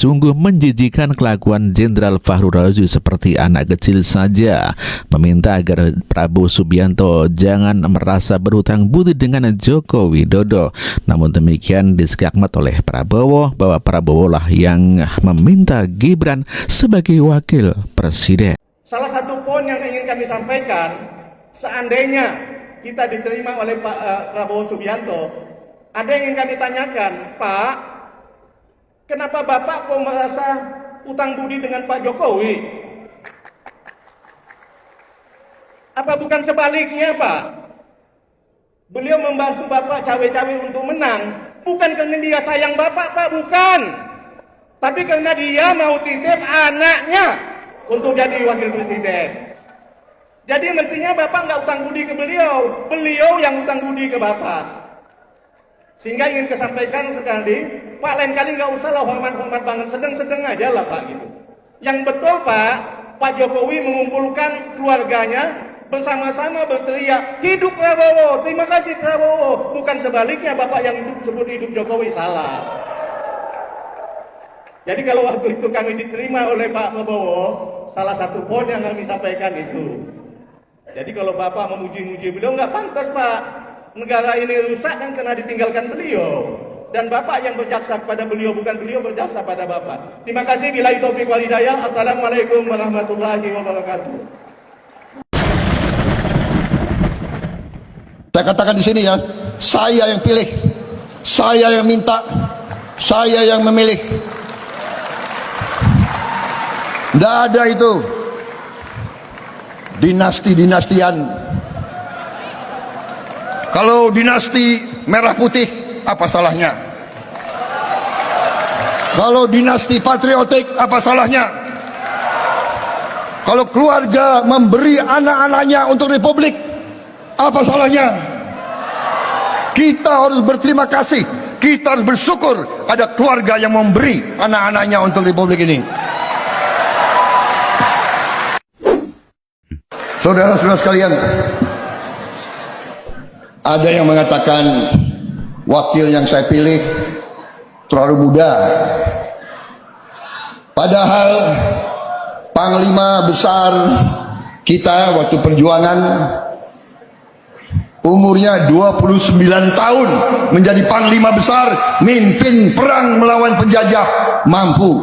sungguh menjijikan kelakuan Jenderal Fahru Razi seperti anak kecil saja. Meminta agar Prabowo Subianto jangan merasa berhutang budi dengan Joko Widodo. Namun demikian diskakmat oleh Prabowo bahwa Prabowo lah yang meminta Gibran sebagai wakil presiden. Salah satu poin yang ingin kami sampaikan, seandainya kita diterima oleh Pak Prabowo Subianto, ada yang ingin kami tanyakan, Pak, kenapa Bapak kok merasa utang budi dengan Pak Jokowi? Apa bukan sebaliknya, Pak? Beliau membantu Bapak cawe-cawe untuk menang, bukan karena dia sayang Bapak, Pak, bukan. Tapi karena dia mau titip anaknya untuk jadi wakil presiden. Jadi mestinya Bapak nggak utang budi ke beliau, beliau yang utang budi ke Bapak. Sehingga ingin kesampaikan sekali, Pak, lain kali nggak usah lah hormat-hormat banget, sedang-sedang aja lah Pak gitu. Yang betul Pak Jokowi mengumpulkan keluarganya bersama-sama berteriak, hidup Prabowo, terima kasih Prabowo. Bukan sebaliknya Bapak yang sebut hidup Jokowi, salah. Jadi kalau waktu itu kami diterima oleh Pak Prabowo, salah satu poin yang kami sampaikan itu. Jadi kalau Bapak memuji-muji beliau, nggak pantas Pak. Negara ini rusak kan karena ditinggalkan beliau. Dan Bapak yang berjaksa kepada beliau, bukan beliau berjaksa pada Bapak. Terima kasih. Billahi taufiq wal hidayah. Assalamualaikum warahmatullahi wabarakatuh. Saya katakan di sini ya, saya yang pilih, saya yang minta, saya yang memilih. Tidak ada itu dinasti-dinastian. Kalau dinasti merah putih, apa salahnya? Kalau dinasti patriotik, apa salahnya? Kalau keluarga memberi anak-anaknya untuk republik, apa salahnya? Kita harus berterima kasih, kita harus bersyukur ada keluarga yang memberi anak-anaknya untuk republik ini. Saudara-saudara sekalian, ada yang mengatakan wakil yang saya pilih terlalu muda. Padahal Panglima besar kita waktu perjuangan umurnya 29 tahun menjadi Panglima besar, mimpin perang melawan penjajah, mampu.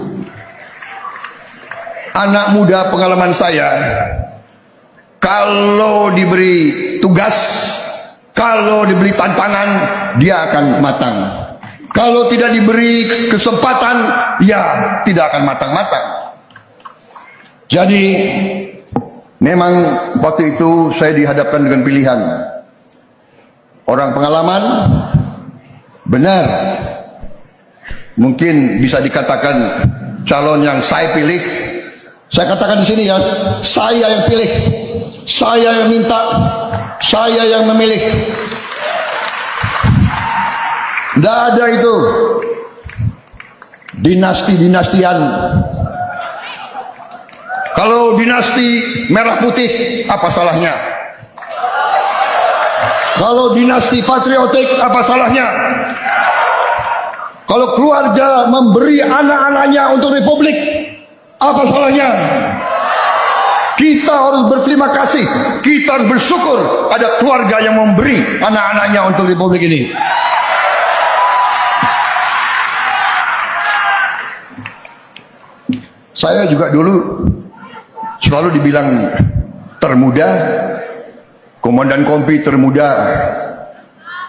Anak muda pengalaman saya, kalau diberi tugas, kalau diberi tantangan, dia akan matang. Kalau tidak diberi kesempatan, ya tidak akan matang-matang. Jadi memang waktu itu saya dihadapkan dengan pilihan. Orang pengalaman, benar, mungkin bisa dikatakan calon yang saya pilih. Saya katakan di sini ya, saya yang pilih, saya yang minta, saya yang memilih. Tidak ada itu dinasti-dinastian. Kalau dinasti merah putih, apa salahnya? Kalau dinasti patriotik, apa salahnya? Kalau keluarga memberi anak-anaknya untuk republik, apa salahnya? Kita harus berterima kasih, kita harus bersyukur ada keluarga yang memberi anak-anaknya untuk republik ini. Saya juga dulu selalu dibilang termuda, komandan kompi termuda,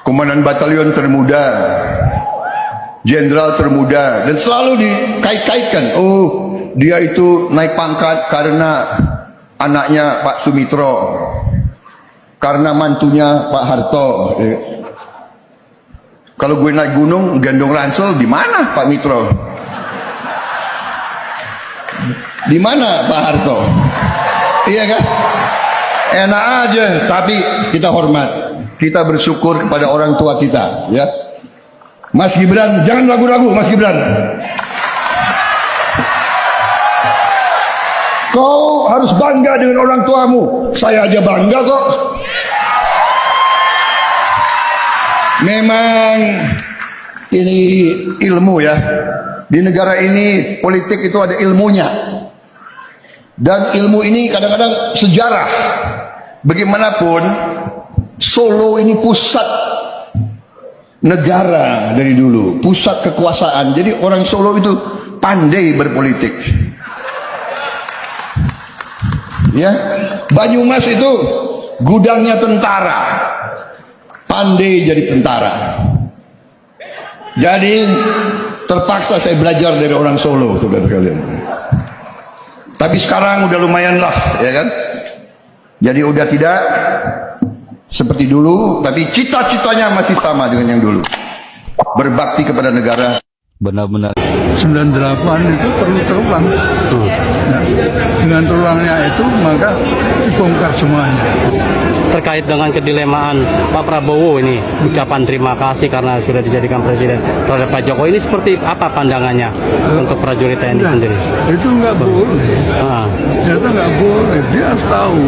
komandan batalion termuda, jenderal termuda, dan selalu dikait-kaitkan, oh dia itu naik pangkat karena anaknya Pak Sumitro, karena mantunya Pak Harto. Kalau gue naik gunung gendong ransel, di mana Pak Mitro? Di mana Pak Harto? Iya kan? Enak aja, tapi kita hormat, kita bersyukur kepada orang tua kita, ya. Mas Gibran, jangan ragu-ragu, Mas Gibran. Kau harus bangga dengan orang tuamu. Saya aja bangga kok. Memang ini ilmu ya. Di negara ini politik itu ada ilmunya. Dan ilmu ini kadang-kadang sejarah. Bagaimanapun Solo ini pusat negara dari dulu, pusat kekuasaan. Jadi orang Solo itu pandai berpolitik. Ya, Banyumas itu gudangnya tentara, pandai jadi tentara. Jadi terpaksa saya belajar dari orang Solo, saudara sekalian. Tapi sekarang udah lumayan lah, ya kan? Jadi udah tidak seperti dulu, tapi cita-citanya masih sama dengan yang dulu. Berbakti kepada negara. Benar-benar 98 itu perlu terulang. Nah, dengan terulangnya itu maka dibongkar semuanya. terkait dengan kedilemaan Pak Prabowo ini, ucapan terima kasih karena sudah dijadikan presiden terhadap Pak Jokowi, ini seperti apa pandangannya untuk prajurit TNI sendiri? Itu nggak boleh. Ternyata nggak boleh. Dia harus tahu.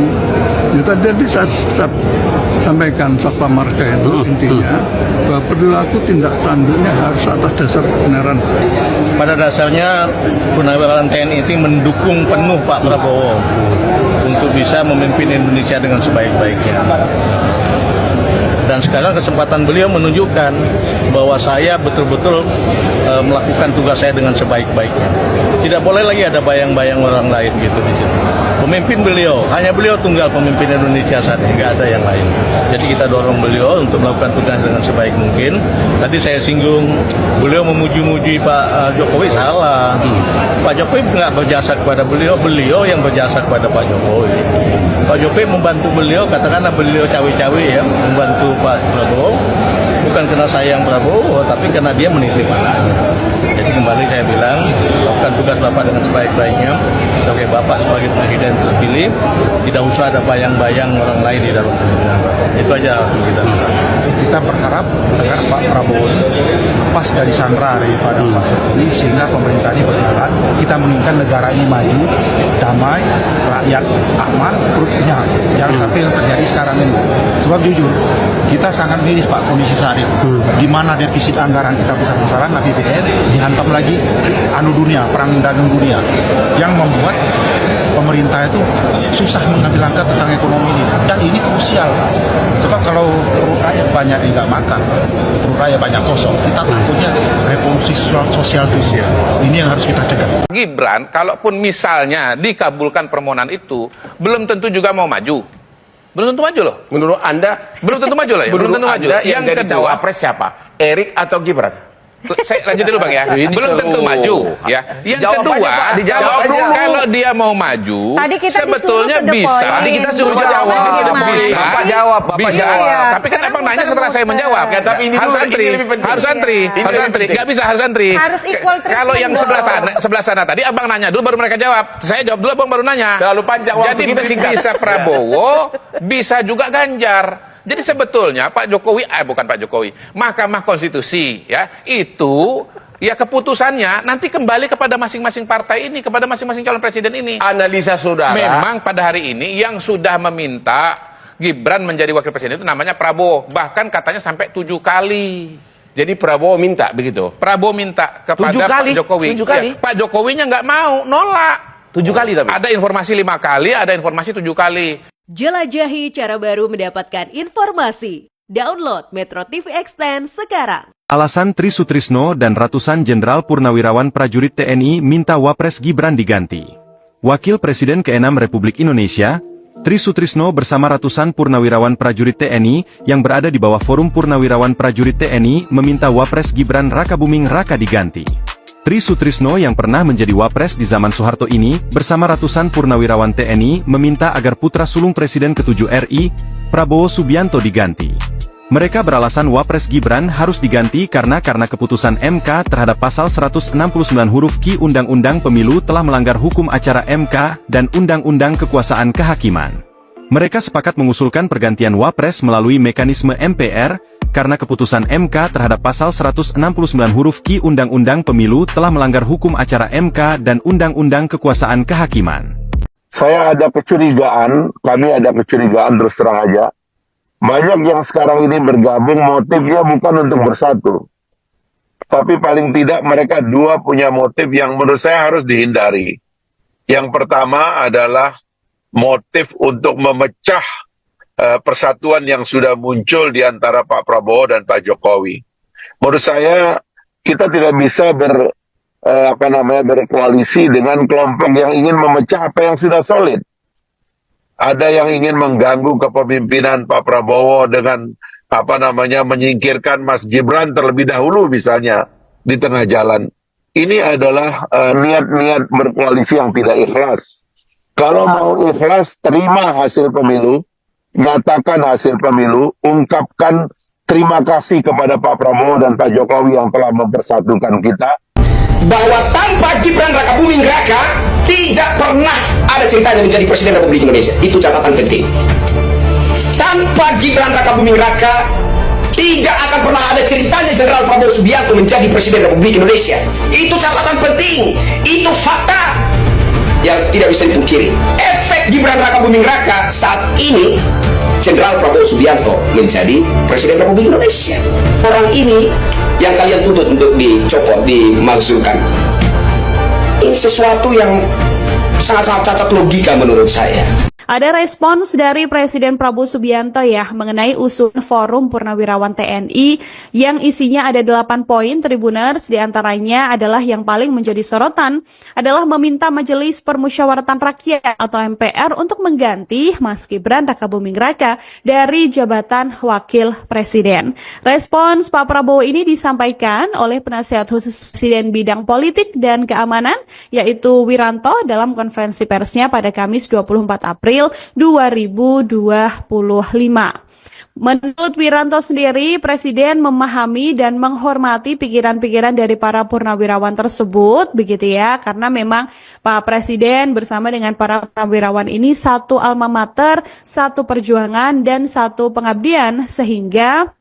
Ya, tadi saya sampaikan Satpam Marga itu intinya bahwa perilaku tindak tanduknya harus atas dasar kebenaran. Pada dasarnya Purnawirawan TNI itu mendukung penuh Pak Prabowo untuk bisa memimpin Indonesia dengan sebaik-baiknya. Dan sekarang kesempatan beliau menunjukkan bahwa saya betul-betul melakukan tugas saya dengan sebaik-baiknya. Tidak boleh lagi ada bayang-bayang orang lain gitu di sini. Pemimpin beliau, hanya beliau tunggal pemimpin Indonesia saat ini, nggak ada yang lain. Jadi kita dorong beliau untuk melakukan tugas dengan sebaik mungkin. Tadi saya singgung, beliau memuji-muji Pak Jokowi, salah. Pak Jokowi nggak berjasa kepada beliau, beliau yang berjasa kepada Pak Jokowi. Pak Jokowi membantu beliau, katakanlah beliau cawe-cawe ya, membantu Pak Prabowo. Bukan karena sayang Prabowo, tapi karena dia menitip anaknya. Jadi kembali saya bilang, lakukan tugas Bapak dengan sebaik-baiknya. Sebagai Bapak, sebagai Presiden terpilih, tidak usah ada bayang-bayang orang lain di dalam pemerintahan Bapak. Itu aja kita bisa. Kita berharap agar Pak Prabowo lepas dari sandera daripada Pak Jokowi, sehingga pemerintah ini berjalan. Kita menginginkan negara ini maju, damai, rakyat aman, perut kenyang. Jangan sampai yang terjadi sekarang ini. Sebab jujur, kita sangat miris Pak kondisi saat ini. Di mana defisit anggaran kita besar-besaran, APBN dihantam lagi dunia, perang dagang dunia, yang membuat pemerintah itu susah mengambil langkah tentang ekonomi ini. Dan ini krusial. Sebab kalau perut rakyat banyak tidak makan, perut rakyat banyak kosong, kita takutnya revolusi sosial itu. Ini yang harus kita cegah. Gibran, kalaupun misalnya dikabulkan permohonan itu, belum tentu juga mau maju. Belum tentu maju loh. Menurut Anda, belum tentu maju loh ya. menurut Belum tentu maju. Anda yang jadi kedua, cawapres siapa? Erik atau Gibran? saya lanjut dulu Bang ya. Belum tentu maju ya. Yang Jawab kedua, aja, Pak. Dijawab kalau, dulu. kalau dia mau maju, Tadi kita sebetulnya bisa. Tadi kita suruh Bapak jawab. Bisa. Bapak jawab, Bapak Bisa. jawab. Tapi kan abang nanya setelah saya menjawab. Ya, tapi ini harus dulu, antri, ini lebih penting. harus antri, Ini harus lebih antri. penting. Nggak bisa harus antri. Harus equal treatment Kalau yang dong. sebelah sana tadi abang nanya dulu baru mereka jawab. Saya jawab dulu abang baru nanya. Terlalu panjang waktu Jadi kita singkat. bisa Prabowo, bisa juga Ganjar. Jadi sebetulnya Pak Jokowi, bukan Pak Jokowi, Mahkamah Konstitusi ya itu. Ya keputusannya nanti kembali kepada masing-masing partai ini, kepada masing-masing calon presiden ini. Analisa saudara. Memang pada hari ini yang sudah meminta Gibran menjadi wakil presiden itu namanya Prabowo. Bahkan katanya sampai 7 kali. Jadi Prabowo minta begitu. Prabowo minta kepada 7 kali? Pak Jokowi. 7 kali? Ya, Pak Jokowinya nggak mau, nolak. 7 kali tapi. Ada informasi 5 kali, ada informasi 7 kali. Jelajahi cara baru mendapatkan informasi. Download Metro TV Extend sekarang. Alasan Tri Sutrisno dan ratusan jenderal purnawirawan prajurit TNI minta Wapres Gibran diganti. Wakil Presiden ke-6 Republik Indonesia, Tri Sutrisno bersama ratusan purnawirawan prajurit TNI yang berada di bawah Forum Purnawirawan Prajurit TNI meminta Wapres Gibran Rakabuming Raka diganti. Tri Sutrisno yang pernah menjadi Wapres di zaman Soeharto ini bersama ratusan purnawirawan TNI meminta agar putra sulung Presiden ke-7 RI, Prabowo Subianto diganti. Mereka beralasan Wapres Gibran harus diganti karena keputusan MK terhadap pasal 169 huruf Q Undang-Undang Pemilu telah melanggar hukum acara MK dan Undang-Undang Kekuasaan Kehakiman. Mereka sepakat mengusulkan pergantian Wapres melalui mekanisme MPR, karena keputusan MK terhadap pasal 169 huruf Q Undang-Undang Pemilu telah melanggar hukum acara MK dan Undang-Undang Kekuasaan Kehakiman. Saya ada kecurigaan, kami ada kecurigaan terus terang aja. Banyak yang sekarang ini bergabung motifnya bukan untuk bersatu. tapi paling tidak mereka dua punya motif yang menurut saya harus dihindari. Yang pertama adalah motif untuk memecah persatuan yang sudah muncul di antara Pak Prabowo dan Pak Jokowi. Menurut saya kita tidak bisa berkoalisi dengan kelompok yang ingin memecah apa yang sudah solid. Ada yang ingin mengganggu kepemimpinan Pak Prabowo dengan menyingkirkan Mas Gibran terlebih dahulu misalnya di tengah jalan. Ini adalah niat-niat berkoalisi yang tidak ikhlas. Kalau mau ikhlas, terima hasil pemilu, nyatakan hasil pemilu, ungkapkan terima kasih kepada Pak Prabowo dan Pak Jokowi yang telah mempersatukan kita. Bahwa tanpa Gibran Rakabuming Raka tidak pernah ada ceritanya menjadi Presiden Republik Indonesia. Itu catatan penting. Tanpa Gibran Rakabuming Raka tidak akan pernah ada ceritanya Jenderal Prabowo Subianto menjadi Presiden Republik Indonesia. Itu catatan penting. Itu fakta yang tidak bisa dipungkiri. Efek Gibran Rakabuming Raka saat ini Jenderal Prabowo Subianto menjadi Presiden Republik Indonesia. Orang ini yang kalian tuntut untuk dicopot, dimakzulkan. Ini sesuatu yang sangat-sangat cacat logika menurut saya. Ada respons dari Presiden Prabowo Subianto ya mengenai usulan Forum Purnawirawan TNI yang isinya ada 8 poin Tribuners, diantaranya adalah yang paling menjadi sorotan adalah meminta Majelis Permusyawaratan Rakyat atau MPR untuk mengganti Mas Gibran Rakabuming Raka dari jabatan Wakil Presiden. Respons Pak Prabowo ini disampaikan oleh Penasihat Khusus Presiden Bidang Politik dan Keamanan yaitu Wiranto dalam konferensi persnya pada Kamis 24 April 2025. Menurut Wiranto sendiri, Presiden memahami dan menghormati pikiran-pikiran dari para purnawirawan tersebut, begitu ya, karena memang Pak Presiden bersama dengan para purnawirawan ini satu alma mater, satu perjuangan, dan satu pengabdian, sehingga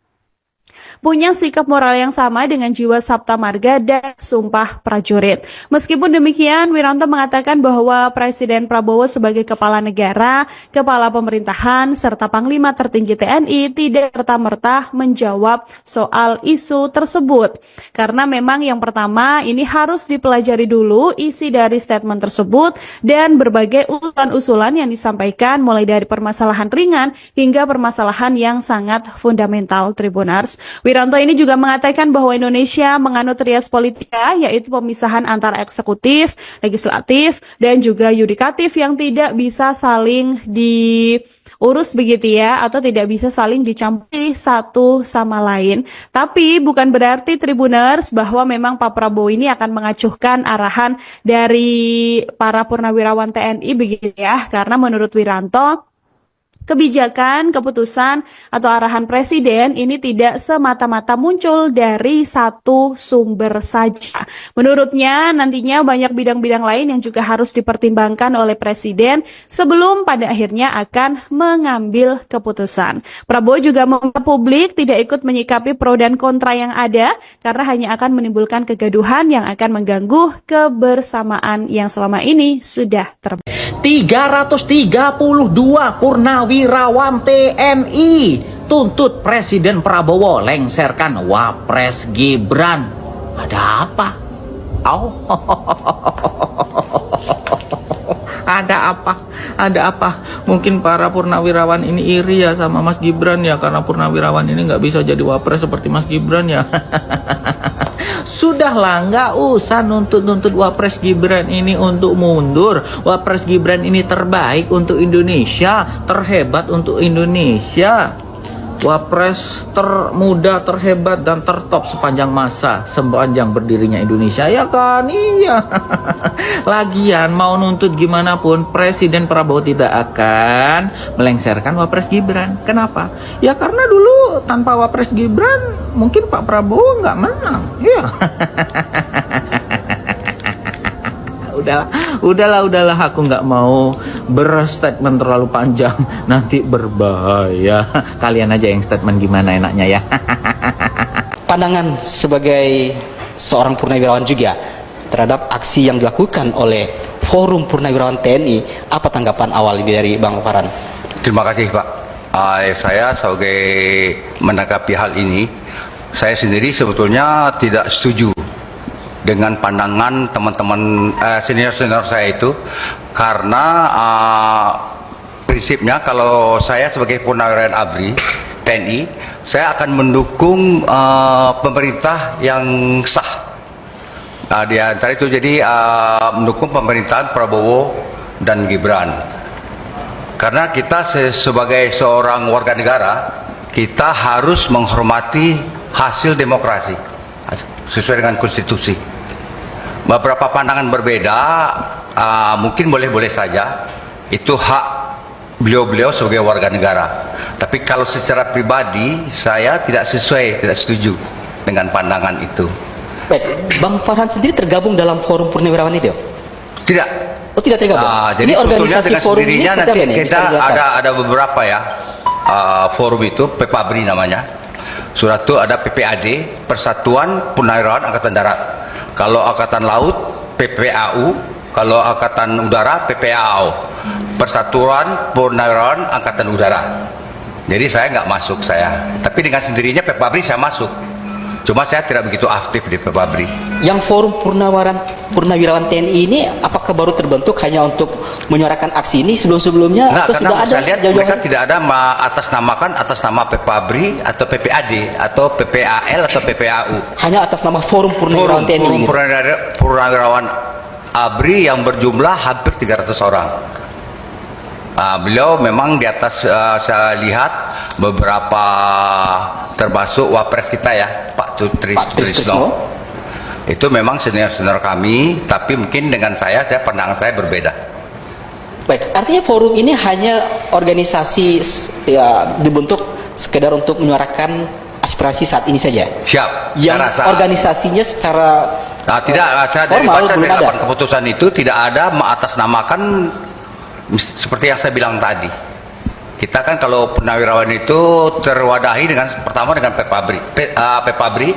punya sikap moral yang sama dengan jiwa Sabta Marga dan Sumpah Prajurit. Meskipun demikian, Wiranto mengatakan bahwa Presiden Prabowo sebagai kepala negara, kepala pemerintahan, serta Panglima tertinggi TNI tidak serta-merta menjawab soal isu tersebut. Karena memang yang pertama, ini harus dipelajari dulu isi dari statement tersebut dan berbagai usulan-usulan yang disampaikan mulai dari permasalahan ringan hingga permasalahan yang sangat fundamental, Tribuners. Wiranto ini juga mengatakan bahwa Indonesia menganut trias politika, yaitu pemisahan antara eksekutif, legislatif, dan juga yudikatif yang tidak bisa saling diurus begitu ya, atau tidak bisa saling dicampuri satu sama lain. Tapi bukan berarti Tribuners bahwa memang Pak Prabowo ini akan mengacuhkan arahan dari para purnawirawan TNI begitu ya, karena menurut Wiranto, kebijakan, keputusan, atau arahan Presiden ini tidak semata-mata muncul dari satu sumber saja. Menurutnya, nantinya banyak bidang-bidang lain yang juga harus dipertimbangkan oleh Presiden sebelum pada akhirnya akan mengambil keputusan. Prabowo juga meminta publik tidak ikut menyikapi pro dan kontra yang ada, karena hanya akan menimbulkan kegaduhan yang akan mengganggu kebersamaan yang selama ini sudah terbangun. 332 purnawirawan TNI tuntut Presiden Prabowo lengserkan Wapres Gibran. Ada apa? Ada apa? Mungkin para purnawirawan ini iri ya sama Mas Gibran ya, karena purnawirawan ini nggak bisa jadi wapres seperti Mas Gibran ya. Sudahlah, nggak usah nuntut-nuntut Wapres Gibran ini untuk mundur. Wapres Gibran ini terbaik untuk Indonesia, terhebat untuk Indonesia. Wapres termuda, terhebat, dan tertop sepanjang masa, sepanjang berdirinya Indonesia, ya kan? Iya. Lagian mau nuntut gimana pun, Presiden Prabowo tidak akan melengsarkan Wapres Gibran. Kenapa? Ya karena dulu tanpa Wapres Gibran mungkin Pak Prabowo nggak menang. Iya. Udahlah, aku nggak mau berstatement terlalu panjang, nanti berbahaya. Kalian aja yang statement gimana enaknya ya. Pandangan sebagai seorang purnawirawan juga terhadap aksi yang dilakukan oleh Forum Purnawirawan TNI, apa tanggapan awal ini dari Bang Farhan? Terima kasih Pak. Saya sebagai menanggapi hal ini, saya sendiri sebetulnya tidak setuju dengan pandangan teman-teman senior-senior saya itu, karena prinsipnya kalau saya sebagai Purnawirawan ABRI TNI, saya akan mendukung pemerintah yang sah. Di antara itu jadi mendukung pemerintahan Prabowo dan Gibran. Karena kita sebagai seorang warga negara, kita harus menghormati hasil demokrasi sesuai dengan konstitusi. Beberapa pandangan berbeda mungkin boleh-boleh saja, itu hak beliau-beliau sebagai warga negara. Tapi kalau secara pribadi saya tidak setuju dengan pandangan itu. Baik, Bang Farhan sendiri tergabung dalam forum purnawirawan itu? Tidak. Oh, tidak tergabung. Jadi ini organisasi forum ini nanti apa ini? kita ada beberapa ya forum itu, PPABRI namanya. Surat itu ada PPAD, Persatuan Purnawirawan Angkatan Darat. Kalau Angkatan Laut, PPAU. Kalau Angkatan Udara, PPAO. Persatuan Purnawirawan Angkatan Udara. Jadi saya nggak masuk tapi dengan sendirinya PPABRI saya masuk. Cuma saya tidak begitu aktif di PPABRI. Yang forum purnawirawan TNI ini apakah baru terbentuk hanya untuk menyuarakan aksi ini, sebelum-sebelumnya atau sudah ada? Saya lihat mereka tidak ada atas nama PPABRI atau PPAD atau PPAL atau PPAU. Hanya atas nama forum purnawirawan TNI. Forum purnawirawan ABRI yang berjumlah hampir 300 orang. Beliau memang di atas saya lihat beberapa, termasuk wapres kita ya, Pak Trisno. Itu memang senior-senior kami, tapi mungkin dengan saya pandangan saya berbeda. Baik, artinya forum ini hanya organisasi ya, dibentuk sekedar untuk menyuarakan aspirasi saat ini saja. Siap. Yang organisasinya secara saya dari baca dari 8 keputusan itu tidak ada mengatasnamakan seperti yang saya bilang tadi. Kita kan kalau purnawirawan itu terwadahi pertama dengan PPABRI,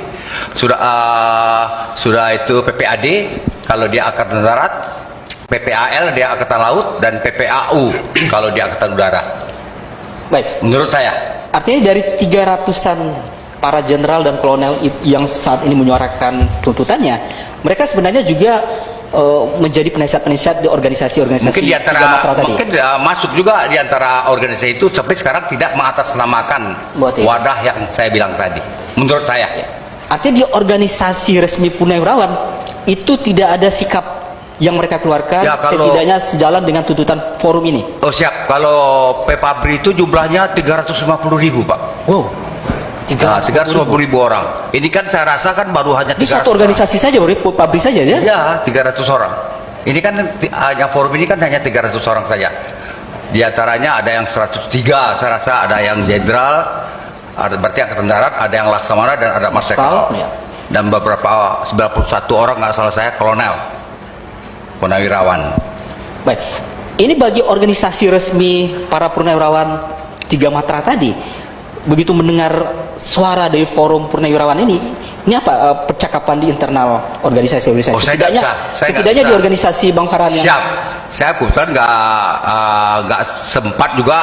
sudah itu PPAD kalau dia Angkatan Darat, PPAL dia Angkatan Laut, dan PPAU kalau dia Angkatan Udara. Baik, menurut saya. Artinya dari 300-an para jenderal dan kolonel yang saat ini menyuarakan tuntutannya, mereka sebenarnya juga menjadi penasihat-penasihat di organisasi-organisasi mungkin di antara masuk juga di antara organisasi itu, tapi sekarang tidak mengatasnamakan wadah yang saya bilang tadi. Menurut saya. Ya. Artinya di organisasi resmi purnawirawan itu tidak ada sikap yang mereka keluarkan setidaknya sejalan dengan tuntutan forum ini. Oh siap. Kalau PPABRI itu jumlahnya 350.000 Pak. Wow. 350.000 orang. Ini kan saya rasa kan baru hanya 300. Di satu organisasi saja, pabrik saja ya? Ya, 300 orang. Ini kan hanya forum ini kan hanya 300 orang saja. Di antaranya ada yang 103, saya rasa ada yang jenderal, ada berarti Angkatan Darat, ada yang Laksamana dan ada Marsikal. Ya. Dan beberapa 91 orang nggak salah saya kolonel. Purnawirawan. Baik. Ini bagi organisasi resmi para purnawirawan 3 matra tadi, begitu mendengar suara dari forum purnawirawan ini apa percakapan di internal organisasi-organisasi? Setidaknya di organisasi Bang Farhan yang... Siap. Saya kebetulan nggak sempat juga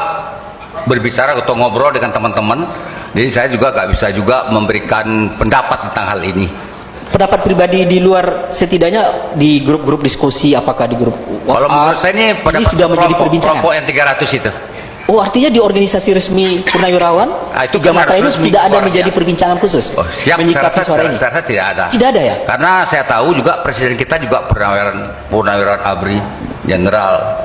berbicara atau ngobrol dengan teman-teman, jadi saya juga nggak bisa juga memberikan pendapat tentang hal ini. Pendapat pribadi di luar, setidaknya di grup-grup diskusi, apakah di grup WhatsApp? Kalau menurut saya ini pendapat sudah menjadi perbincangan. Kelompok yang 300 itu. Oh, artinya di organisasi resmi purnawirawan itu 3 matra ini tidak ada menjadi perbincangan khusus menyikapi suara ini? Saya tidak ada. Tidak ada ya? Karena saya tahu juga presiden kita juga purnawirawan ABRI, jenderal.